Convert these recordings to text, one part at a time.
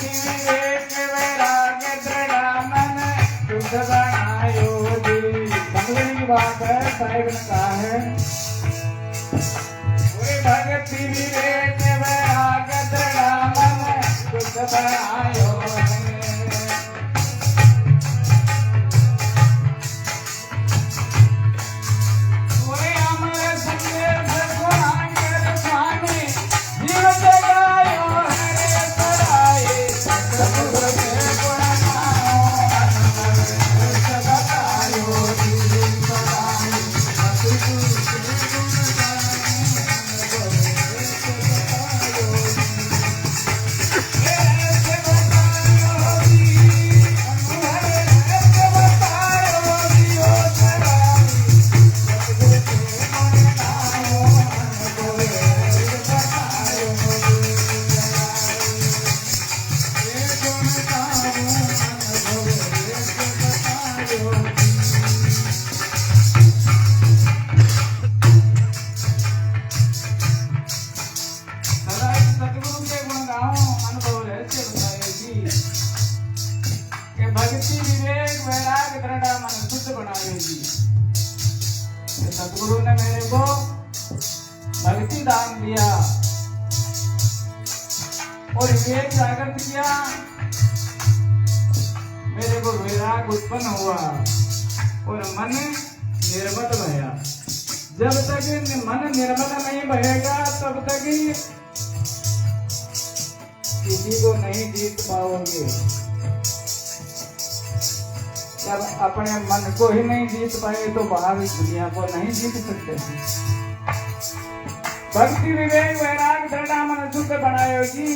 विवेक वैराग्य दृढ़ मन शुद्ध बनायो जी। समझने की बात है, साहिब ने कहा है भक्ति विवेक वैराग्य दृढ़ मन शुद्ध बनायो। भक्ति विवेक वैराग्य दृढ़ मन शुद्ध बनाएगी। सतगुरु ने मेरे को भक्ति दान दिया और विवेक जागृत किया, मेरे को वैराग उत्पन्न हुआ और मन निर्मल भया। जब तक मन निर्मल नहीं बहेगा तब तक किसी को नहीं जीत पाओगे। जब अपने मन को ही नहीं जीत पाए तो बाहर इस दुनिया को नहीं जीत सकते। भक्ति विवेक वैराग्य दृढ़ मन शुद्ध बनाएगी।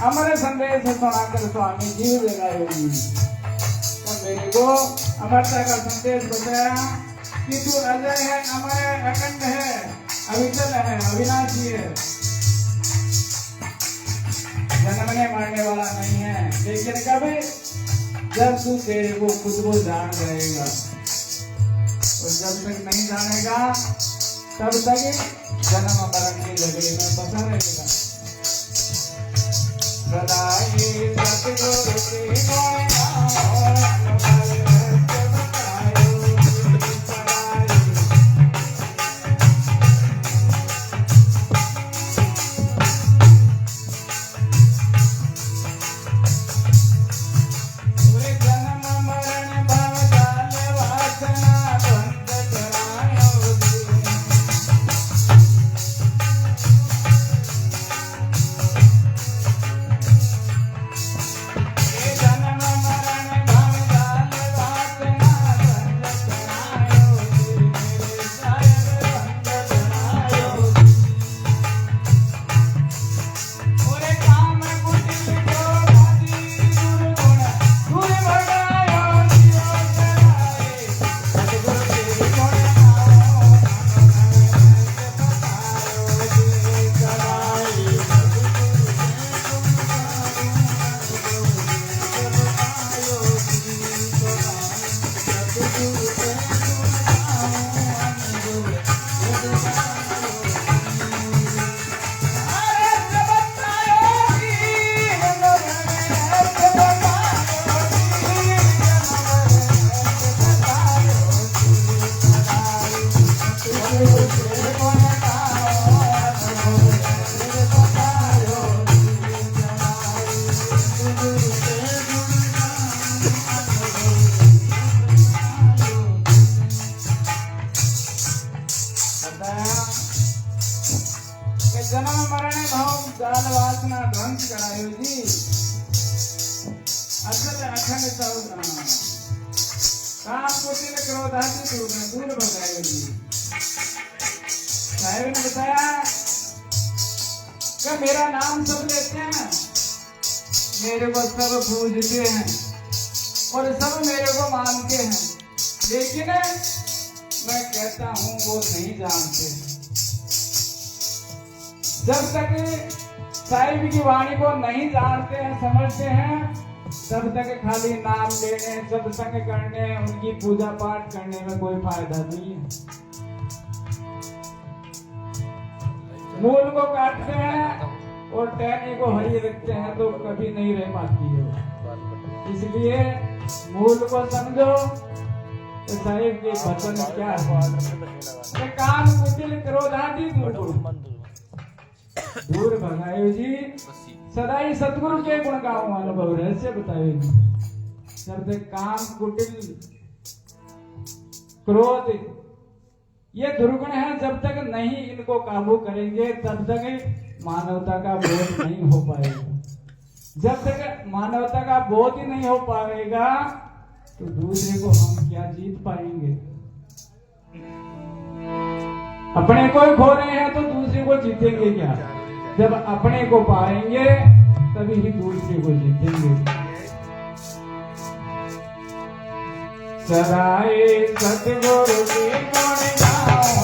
अमर संदेश सुनाकर स्वामी जीव जगाएगी। तो मेरे को अमरता का संदेश बताया कि तू अजय है, अमर है, अखंड है, अविचल है, अविनाशी है, जन्मने मरने वाला नहीं है। लेकिन कभी जब तू तेरे को खुद को जान जाएगा और जब तक नहीं जानेगा तब तक जन्म मरण की जगह में फंसा रहेगा। सदाई सतगुरु की जन्म मरण भाव जाल वासना ध्वंस करायो जी। असल अखंड काम कुटिल क्रोध आदि दूर भगायो जी। साहिब ने बताया कि मेरा नाम सब लेते हैं, मेरे को सब पूजते हैं और सब मेरे को मानते हैं, लेकिन मैं कहता हूं वो नहीं जानते। जब तक साहिब की वाणी को नहीं जानते हैं, समझते हैं, तब तक खाली नाम लेने, सत्संग करने, उनकी पूजा पाठ करने में कोई फायदा नहीं है। मूल को काटते हैं, और टहनी को हरी रखते हैं तो कभी नहीं रह पाती है। इसलिए मूल को समझो। तो साहिब के वचन क्या है? काम कुटिल क्रोधादि दूर भगायो जी, सदा ही सतगुरु के गुण गाओ, अनुभव रहस्य बताओ जी। जब तक काम कुटिल क्रोध ये दुर्गुण है, जब तक नहीं इनको काबू करेंगे तब तक मानवता का बोध नहीं हो पाएगा। जब तक मानवता का बोध ही नहीं हो पाएगा तो दूसरे को हम क्या जीत पाएंगे? अपने को ही खो रहे हैं तो दूसरे को जीतेंगे क्या? जब अपने को पाएंगे तभी ही दूसरे को जीतेंगे। सदाए सतगुरु की गुण गाओ,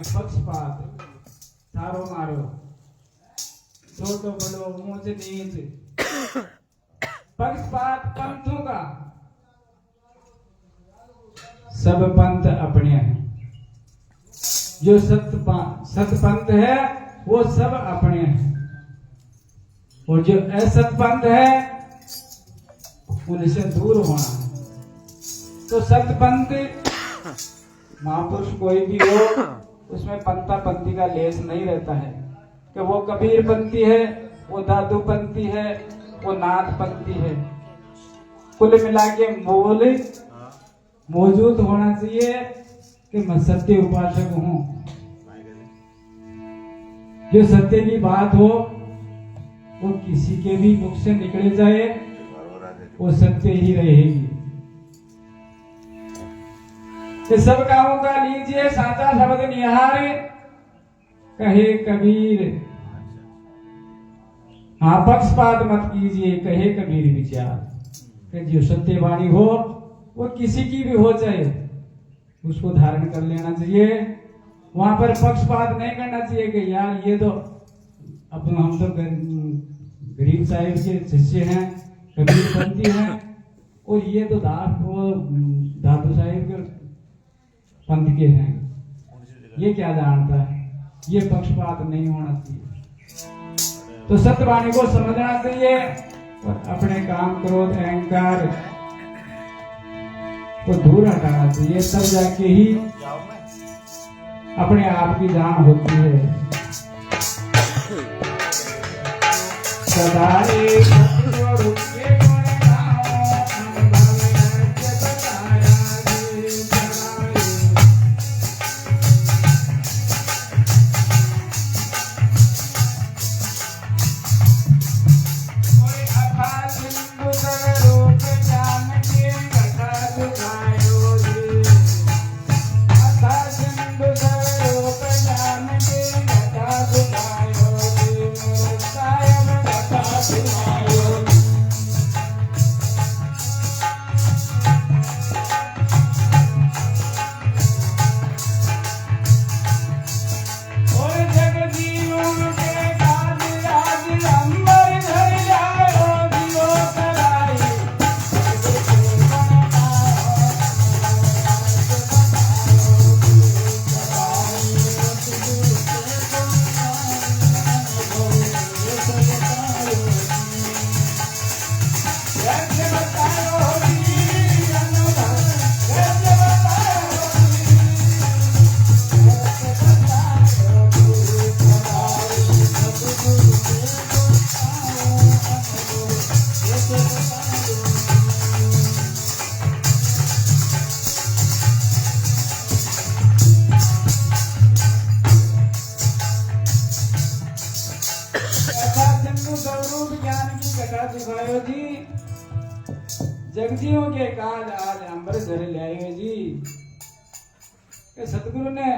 पक्षपात थारो मारो, छोटो बड़ो ऊंच नीच, पक्षपात पंथों का। सब पंथ अपने हैं। जो सत पंथ है वो सब अपने हैं, और जो असत पंथ है उनसे दूर होना। तो सत पंथ महापुरुष कोई भी हो उसमें पंथा पंथी का लेस नहीं रहता है कि वो कबीर पंथी है, वो दादू पंथी है, वो नाथ पंथी है। कुल मिला के मूल मौजूद होना चाहिए कि मैं सत्य उपासक हूं। जो सत्य की बात हो वो किसी के भी मुख से निकले जाए वो सत्य ही रहेगी। कि सब कामों का लीजिए साचा शब्द निहार, कहे कबीर हाँ पक्षपात मत कीजिए, कहे कबीर विचार। कि जो सत्य वाणी हो वो किसी की भी हो जाए उसको धारण कर लेना चाहिए। वहां पर पक्षपात नहीं करना चाहिए कि यार ये तो अब हम तो गरीब साहिब के शिष्य हैं, कबीर पंथी हैं, और ये तो दादू साहिब के पंथ के हैं, ये क्या जानता है। ये पक्षपात नहीं होना चाहिए। तो सत्यवाणी को समझना चाहिए और अपने काम क्रोध अहंकार को दूर हटाना चाहिए, तब जाके ही अपने आप की जान होती है। सदा क्या दिखायो जी, जगजीव के काज आज अंबर धरे लायो जी। कि सतगुरु ने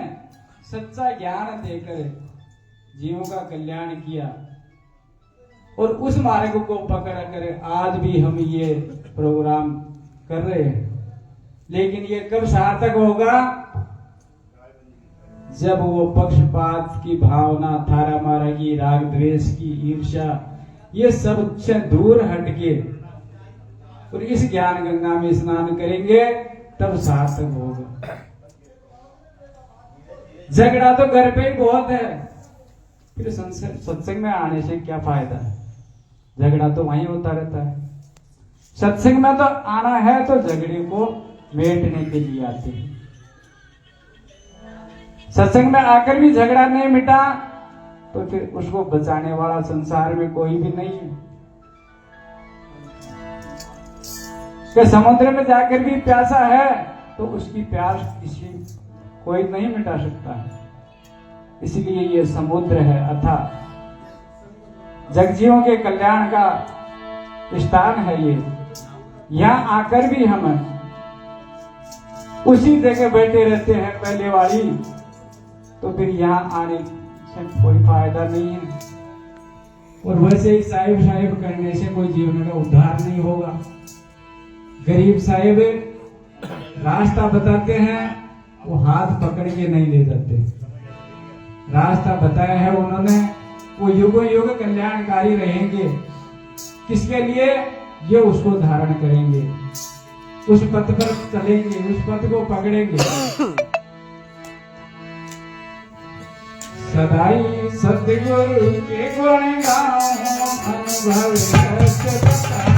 सच्चा ज्ञान देकर जीवों का कल्याण किया और उस मार्ग को पकड़ कर आज भी हम ये प्रोग्राम कर रहे हैं। लेकिन ये कब सार्थक होगा, जब वो पक्षपात की भावना, थारा मारा की, राग द्वेष की, ईर्ष्या, ये सब से दूर हटके और इस ज्ञान गंगा में स्नान करेंगे, तब सार्थक होगा। झगड़ा तो घर पे ही बहुत है, फिर सत्संग में आने से क्या फायदा है? झगड़ा तो वहीं होता रहता है। सत्संग में तो आना है तो झगड़े को मेटने के लिए आते हैं। सत्संग में आकर भी झगड़ा नहीं मिटा तो फिर उसको बचाने वाला संसार में कोई भी नहीं है। कि समुद्र में जाकर भी प्यासा है तो उसकी प्यास किसी कोई नहीं मिटा सकता है। इसलिए ये समुद्र है अथाह, जगजीवों के कल्याण का स्थान है ये। यहां आकर भी हम उसी जगह बैठे रहते हैं पहले वाली, तो फिर यहां आने से कोई फायदा नहीं है। और वैसे ही साहिब साहिब करने से कोई जीवन का उद्धार नहीं होगा। गरीब साहिब रास्ता बताते हैं, वो हाथ पकड़ के नहीं ले जाते। रास्ता बताया है उन्होंने, वो युगों युग कल्याणकारी रहेंगे। किसके लिए? ये उसको धारण करेंगे, उस पथ पर चलेंगे, उस पथ को पकड़ेंगे। सदाई सतगुरु के गुण गाओ, अनुभव सत्य बताओ।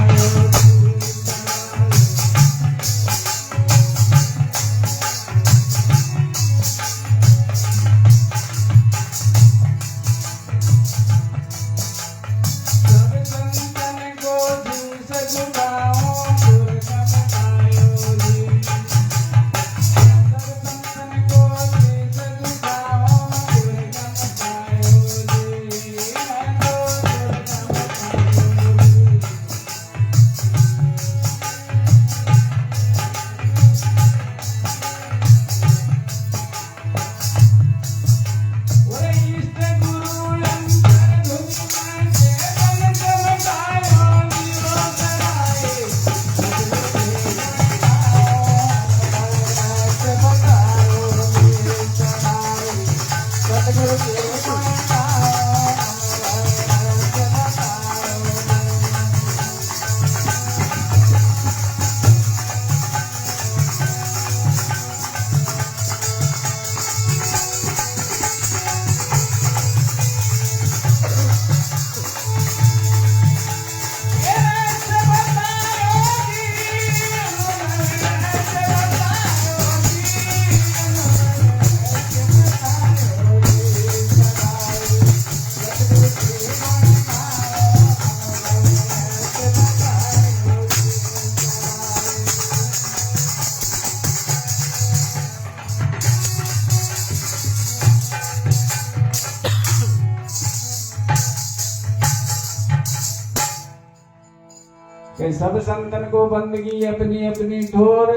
कि सब संतन को बंदगी अपनी अपनी ठोर,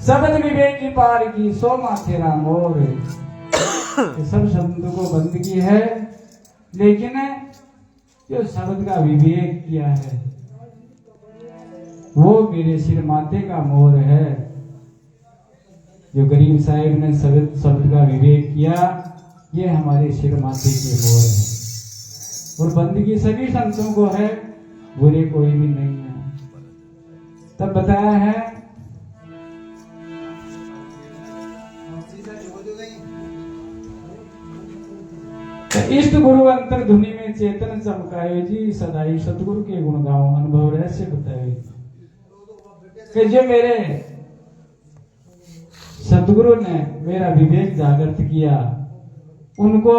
सबद विवेक की पार की सो माथे राम और। सब शब्द को बंदगी है, लेकिन जो शब्द का विवेक किया है वो मेरे सिर माथे का मोर है। जो गरीब साहिब ने शब्द का विवेक किया, ये हमारे सिर माथे के मोर है। और बंदगी सभी संतों को है, बुरे कोई भी नहीं है। तब बताया है इष्ट गुरु अंतर धुनि में चेतन चमकायो जी, सदाई सतगुरु के गुण गाओ, अनुभव रहस्य बताए। कि जो मेरे सतगुरु ने मेरा विवेक जागृत किया, उनको